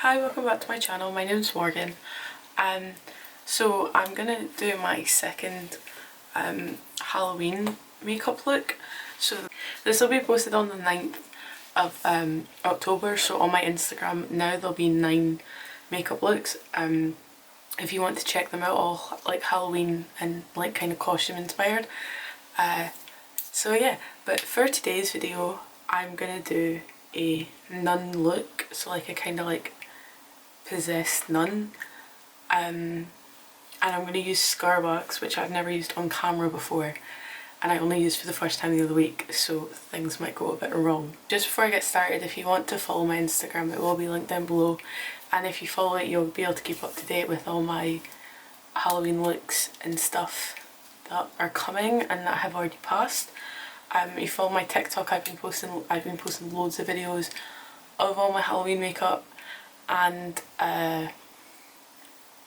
Hi, welcome back to my channel. My name's Morgan. So I'm gonna do my second Halloween makeup look. So this will be posted on the 9th of October. So on my Instagram now there'll be 9 makeup looks. If you want to check them out, all like Halloween and like kind of costume inspired. So yeah, but for today's video I'm gonna do a nun look, so like a kind of like possessed nun, and I'm going to use scar wax, which I've never used on camera before and I only used for the first time the other week, so things might go a bit wrong. Just before I get started, if you want to follow my Instagram, it will be linked down below, and if you follow it you'll be able to keep up to date with all my Halloween looks and stuff that are coming and that have already passed. If you follow my TikTok, I've been posting loads of videos of all my Halloween makeup, and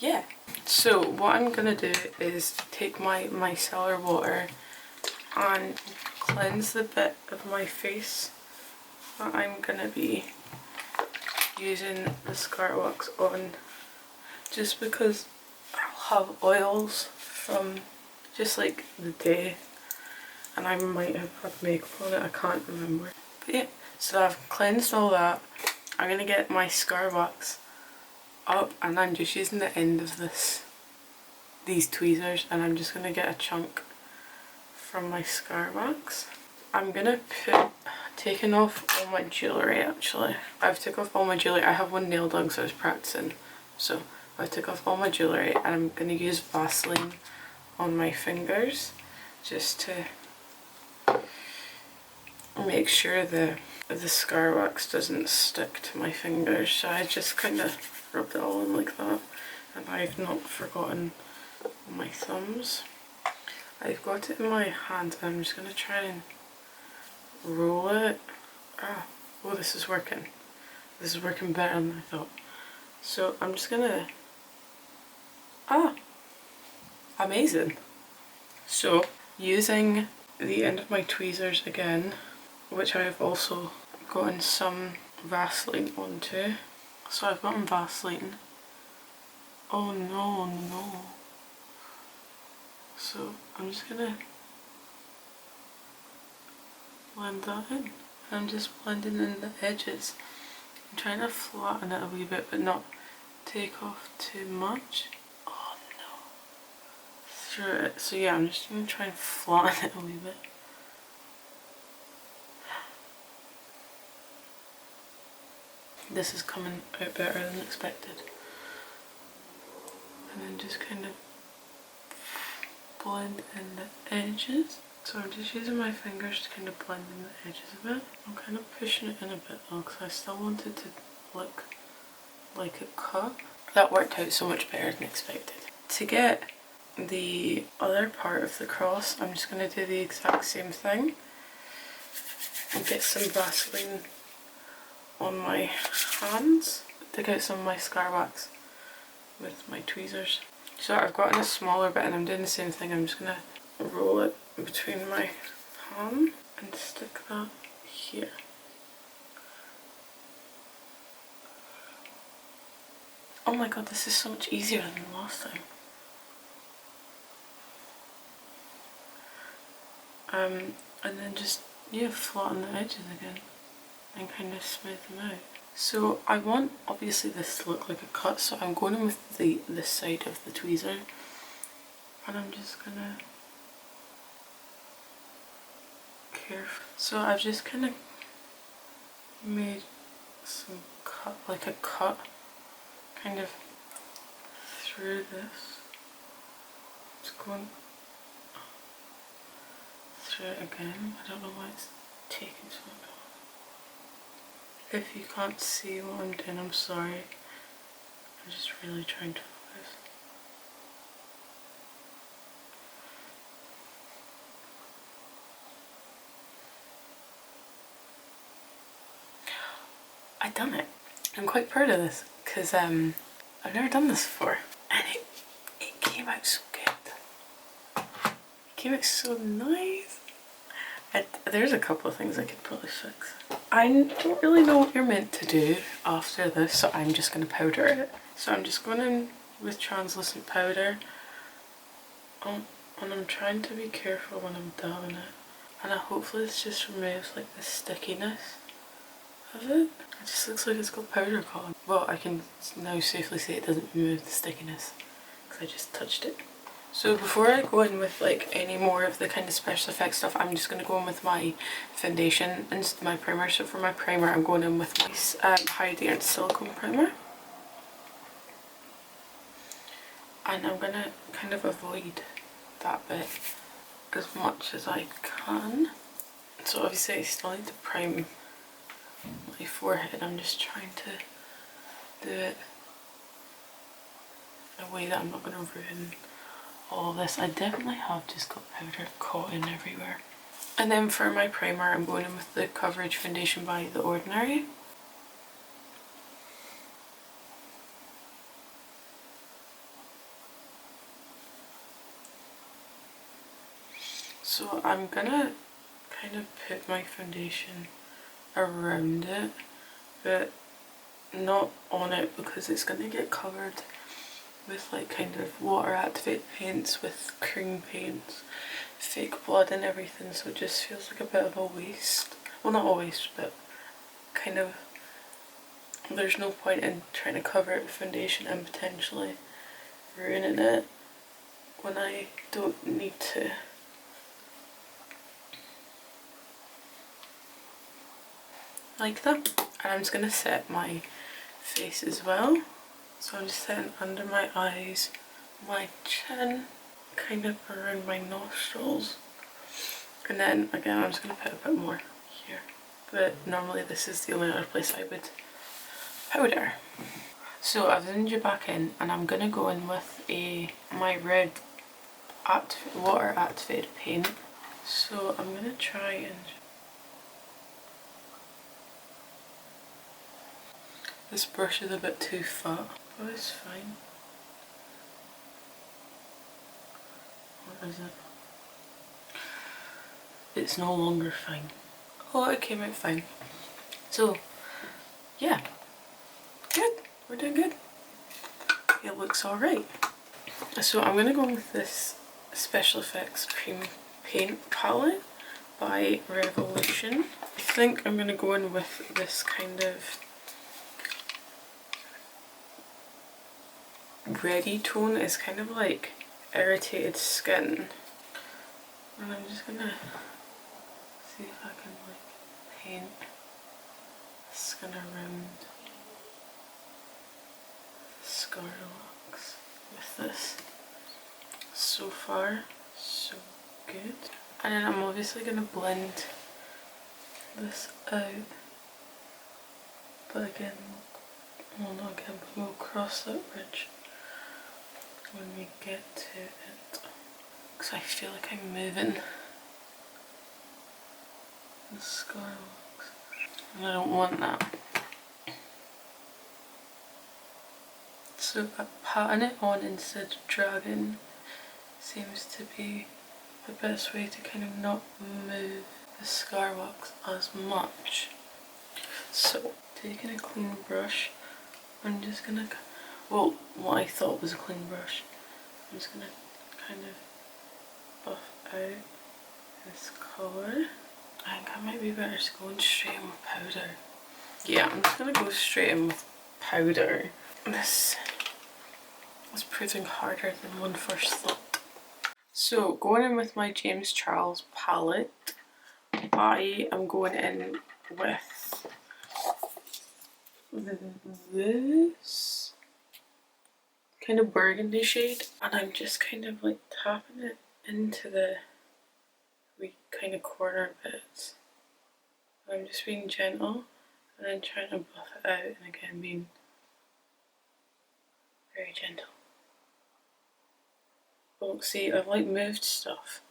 yeah. So what I'm gonna do is take my micellar water and cleanse the bit of my face that I'm gonna be using the scar wax on, just because I'll have oils from just like the day and I might have had makeup on it, I can't remember. But yeah, so I've cleansed all that. I'm gonna get my scar wax up and I'm just using the end of these tweezers, and I'm just gonna get a chunk from my scar wax. I'm gonna taking off all my jewellery actually. I've took off all my jewellery. I have one nail done because I was practicing. So I took off all my jewellery and I'm gonna use Vaseline on my fingers just to make sure the scar wax doesn't stick to my fingers. So I just kind of rubbed it all in like that, and I've not forgotten my thumbs. I've got it in my hand and I'm just going to try and roll it. Oh, this is working. This is working better than I thought. So I'm just gonna, amazing. So using the end of my tweezers again, which I have also gotten some Vaseline onto. So I've gotten Vaseline. Oh no. So I'm just gonna blend that in. I'm just blending in the edges. I'm trying to flatten it a wee bit but not take off too much. Oh no. Through it. So yeah, I'm just gonna try and flatten it a wee bit. This is coming out better than expected. And then just kind of blend in the edges. So I'm just using my fingers to kind of blend in the edges a bit. I'm kind of pushing it in a bit though because I still wanted to look like a cut. That worked out so much better than expected. To get the other part of the cross, I'm just going to do the exact same thing and get some Vaseline on my hands. Take out some of my scar wax with my tweezers. So I've gotten a smaller bit and I'm doing the same thing. I'm just going to roll it between my palm and stick that here. Oh my god, this is so much easier than the last time. And then just, yeah, flatten the edges again and kind of smooth them out. So I want obviously this to look like a cut, so I'm going in with this side of the tweezer and I'm just gonna so I've just kind of made some cut, like a cut kind of through this. Just going through it again. I don't know why it's taking so long. If you can't see what I'm doing, I'm sorry. I'm just really trying to focus. I done it. I'm quite proud of this because I've never done this before, and it came out so good. It came out so nice. There's a couple of things I could probably fix. I don't really know what you're meant to do after this, so I'm just going to powder it. So I'm just going in with translucent powder, and I'm trying to be careful when I'm dabbing it, and hopefully this just removes like the stickiness of it. It just looks like it's got powder caught on. Well, I can now safely say it doesn't remove the stickiness because I just touched it. So before I go in with like any more of the kind of special effects stuff, I'm just going to go in with my foundation and my primer. So for my primer, I'm going in with my high adherence silicone primer. And I'm going to kind of avoid that bit as much as I can. So obviously I still need to prime my forehead. I'm just trying to do it in a way that I'm not going to ruin all of this. I definitely have just got powder caught in everywhere. And then for my primer, I'm going in with the Coverage Foundation by The Ordinary. So I'm gonna kind of put my foundation around it, but not on it because it's gonna get covered with like kind of water activated paints, with cream paints, fake blood and everything, so it just feels like a bit of a waste. Well, not a waste, but kind of, there's no point in trying to cover it with foundation and potentially ruining it when I don't need to. Like that. And I'm just going to set my face as well. So I'm just setting under my eyes, my chin, kind of around my nostrils. And then again, I'm just going to put a bit more here. But normally this is the only other place I would powder. So I've zoomed you back in, and I'm going to go in with my red water activated paint. So I'm going to try and... This brush is a bit too fat, but it's fine. What is it? It's no longer fine. Oh, it came out fine. So, yeah. Good. We're doing good. It looks alright. So I'm going to go with this Special Effects Cream Paint Palette by Revolution. I think I'm going to go in with this kind of reddy tone. Is kind of like irritated skin, and I'm just gonna see if I can like paint the skin around the scar locks with this. So far so good. And then I'm obviously gonna blend this out, but again, well, not again, but we'll cross that bridge when we get to it, because I feel like I'm moving the scar locks, and I don't want that. So patting it on instead of dragging seems to be the best way to kind of not move the scar wax as much. So taking a clean brush, I'm just gonna, well, what I thought was a clean brush, I'm just gonna kind of buff out this colour. I think I might be better just going straight in with powder. Yeah, I'm just gonna go straight in with powder. This is proving harder than one first thought. So going in with my James Charles palette, I am going in with this kind of burgundy shade, and I'm just kind of like tapping it into the wee kind of corner bits. I'm just being gentle and then trying to buff it out, and again being very gentle. Oh, see, I've like moved stuff.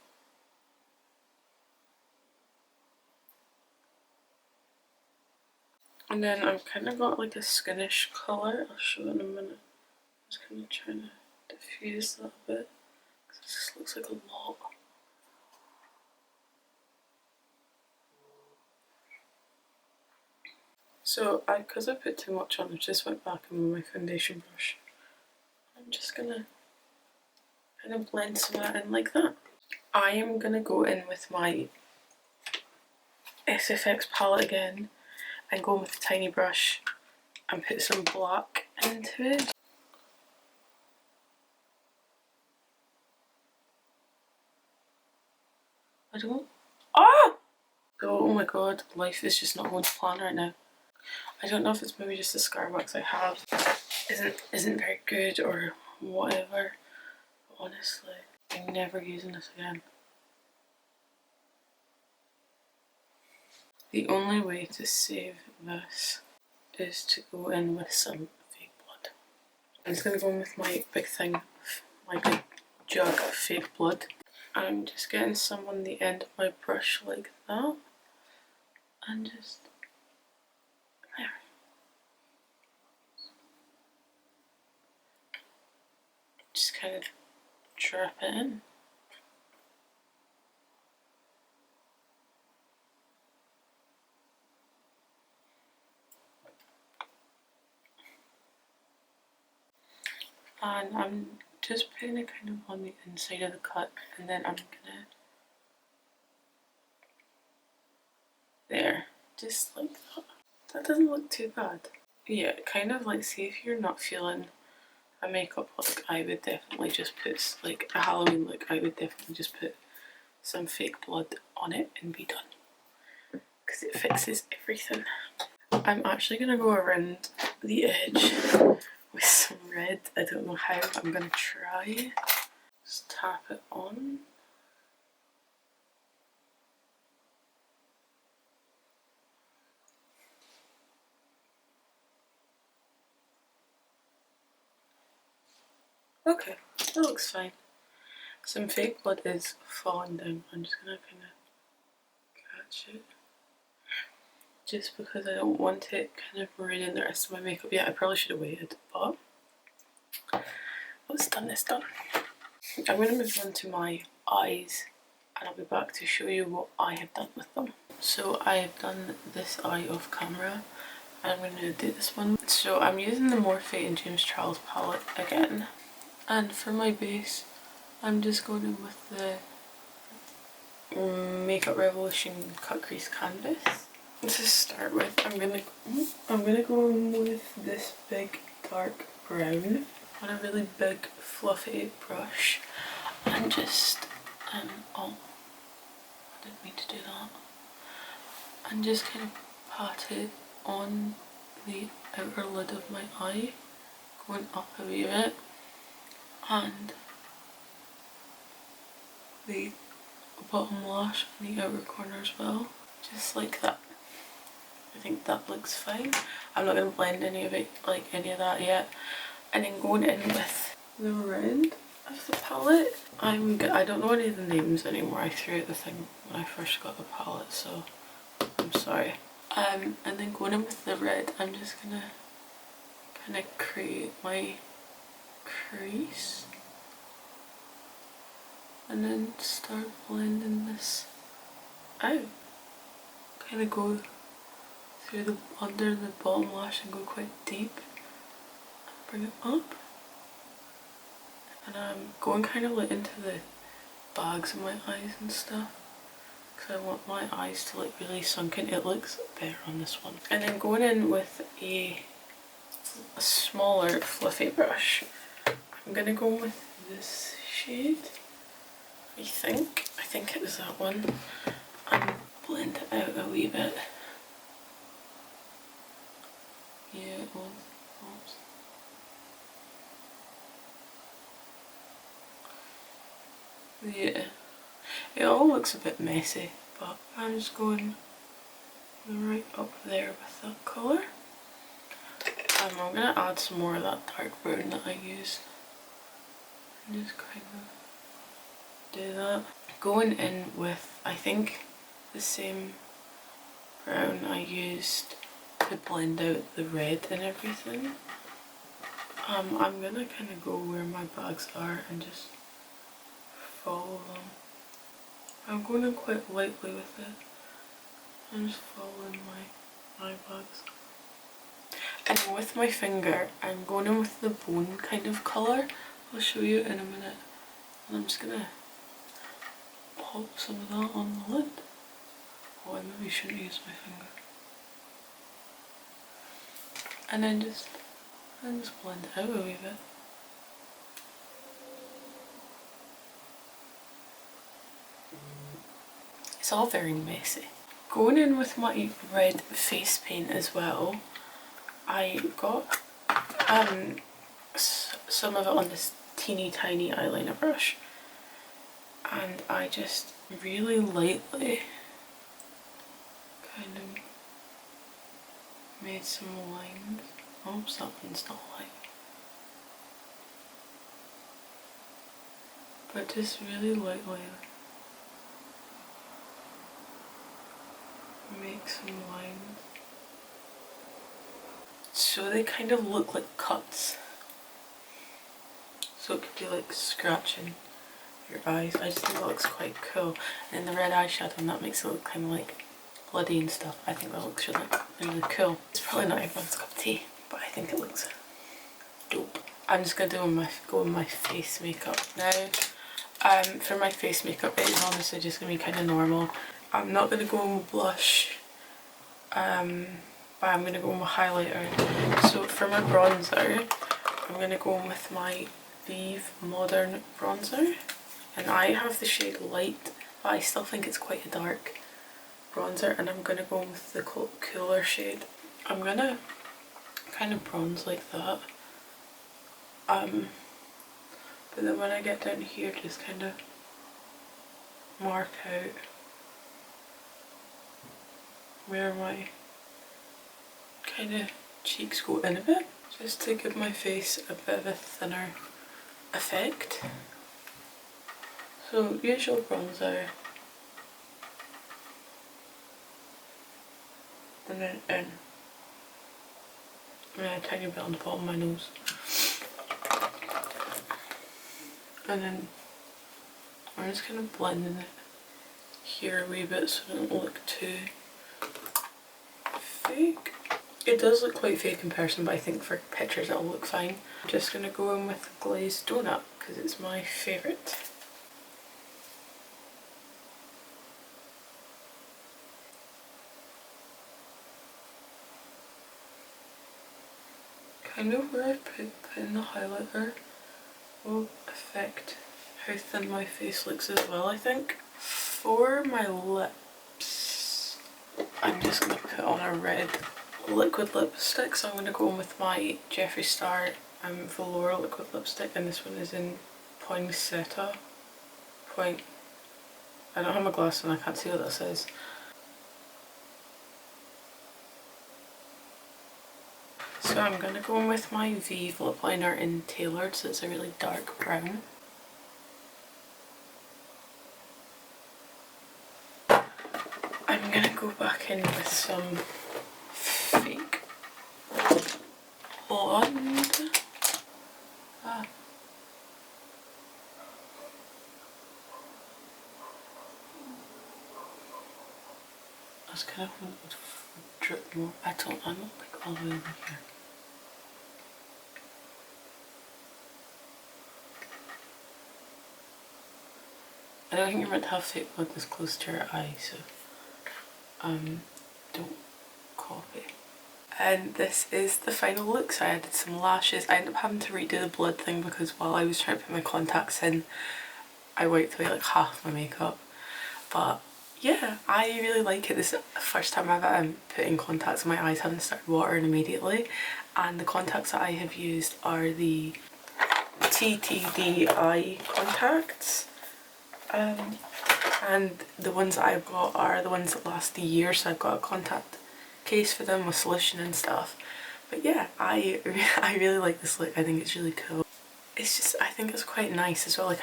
And then I've kind of got like a skinish colour, I'll show it in a minute. I'm just kind of trying to diffuse that a bit, because it just looks like a lot. So because I put too much on, I just went back in with my foundation brush. I'm just gonna kind of blend some of that in like that. I am gonna go in with my SFX palette again and go with a tiny brush and put some black into it. I don't. Ah! Oh my god, life is just not going to plan right now. I don't know if it's maybe just the scar marks I have isn't very good or whatever. But honestly, I'm never using this again. The only way to save this is to go in with some fake blood. I'm just gonna go in with my big thing, my big jug of fake blood. I'm just getting some on the end of my brush like that, and just there. Just kind of drop it in. And I'm just putting it kind of on the inside of the cut, and then I'm gonna, there, just like that. That doesn't look too bad. Yeah, kind of like, see if you're not feeling a makeup look, I would definitely just put, like a Halloween look, I would definitely just put some fake blood on it and be done. Because it fixes everything. I'm actually gonna go around the edge with some red. I don't know how, but I'm gonna try. Just tap it on. Okay, that looks fine. Some fake blood is falling down. I'm just gonna kind of catch it. Just because I don't want it kind of ruining the rest of my makeup yet. I probably should have waited, but what's done is done. I'm going to move on to my eyes and I'll be back to show you what I have done with them. So I have done this eye off camera and I'm going to do this one. So I'm using the Morphe and James Charles palette again, and for my base I'm just going in with the Makeup Revolution Cut Crease Canvas. To start with, I'm gonna go in with this big dark brown on a really big fluffy brush and just oh, I didn't mean to do that. And just kind of pat it on the outer lid of my eye, going up a wee bit, and the bottom lash and the outer corner as well, just like that. I think that looks fine. I'm not going to blend any of it, like any of that yet. And then going in with the red of the palette. I don't know any of the names anymore. I threw out the thing when I first got the palette, so I'm sorry. And then going in with the red, I'm just gonna kind of create my crease. And then start blending this out. Kind of go through the under the bottom lash and go quite deep and bring it up, and I'm going kind of like into the bags of my eyes and stuff because I want my eyes to look really sunken. It looks better on this one. And then going in with a smaller fluffy brush, I'm gonna go with this shade. I think it was that one, and blend it out a wee bit. Yeah, it was. Oops. Yeah, it all looks a bit messy, but I'm just going right up there with that colour. I'm going to add some more of that dark brown that I used. And just kind of do that. Going in with, I think, the same brown I used to blend out the red and everything. I'm going to kind of go where my bags are and just follow them. I'm going in quite lightly with it. I'm just following my eye bags. And with my finger, I'm going in with the bone kind of colour. I'll show you in a minute. And I'm just gonna pop some of that on the lid. Oh, I maybe shouldn't use my finger. And then just blend it out a wee bit. It's all very messy. Going in with my red face paint as well, I got some of it on this teeny tiny eyeliner brush, and I just really lightly kind of made some lines. Oops, that one's not light. But just really lightly make some lines so they kind of look like cuts. So it could be like scratching your eyes. I just think that looks quite cool. And then the red eyeshadow, and that makes it look kind of like bloody and stuff. I think that looks really, really cool. It's probably not everyone's cup of tea, but I think it looks dope. I'm just gonna go with my face makeup now. For my face makeup, it's honestly just gonna be kind of normal. I'm not gonna go in with blush, but I'm gonna go in with highlighter. So for my bronzer, I'm gonna go in with my Vieve Modern Bronzer, and I have the shade Light, but I still think it's quite a dark bronzer, and I'm gonna go in with the cooler shade. I'm gonna kind of bronze like that, but then when I get down here, just kind of mark out where my kind of cheeks go in a bit, just to give my face a bit of a thinner effect. So usual bronzer, and then in, and then a tiny bit on the bottom of my nose, and then I'm just kind of blending it here a wee bit so it doesn't look too fake. It does look quite fake in person, but I think for pictures it'll look fine. I'm just gonna go in with Glazed Donut because it's my favourite. Kind of where I put in the highlighter will affect how thin my face looks as well, I think. For my lips, I'm just going to put on a red liquid lipstick, so I'm going to go in with my Jeffree Star Velour liquid lipstick, and this one is in Poinsettia. I don't have my glasses on, I can't see what that says. So I'm going to go in with my Vieve lip liner in Tailored, so it's a really dark brown. I'm going to go back in with some fake blonde. I was kind of hoping it would drip more. I'm not like all the way over here. I don't think you're meant to have fake blood this close to your eye, so don't copy. And this is the final look. So I added some lashes. I ended up having to redo the blood thing because while I was trying to put my contacts in, I wiped away like half my makeup. But yeah, I really like it. This is the first time I've put in contacts and my eyes haven't started watering immediately. And the contacts that I have used are the TTD eye contacts. And the ones that I've got are the ones that last a year, so I've got a contact case for them with solution and stuff. But yeah, I really like this look. I think it's really cool. It's just, I think it's quite nice as well. Like,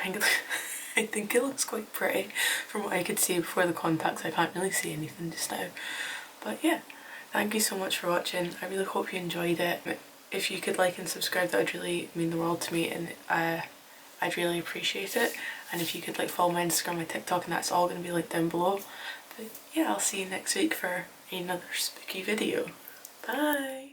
I think it looks quite pretty from what I could see before the contacts. I can't really see anything just now. But yeah, thank you so much for watching. I really hope you enjoyed it. If you could like and subscribe, that would really mean the world to me, and I'd really appreciate it. And if you could like follow my Instagram, my TikTok, and that's all going to be linked down below. But yeah, I'll see you next week for another spooky video. Bye!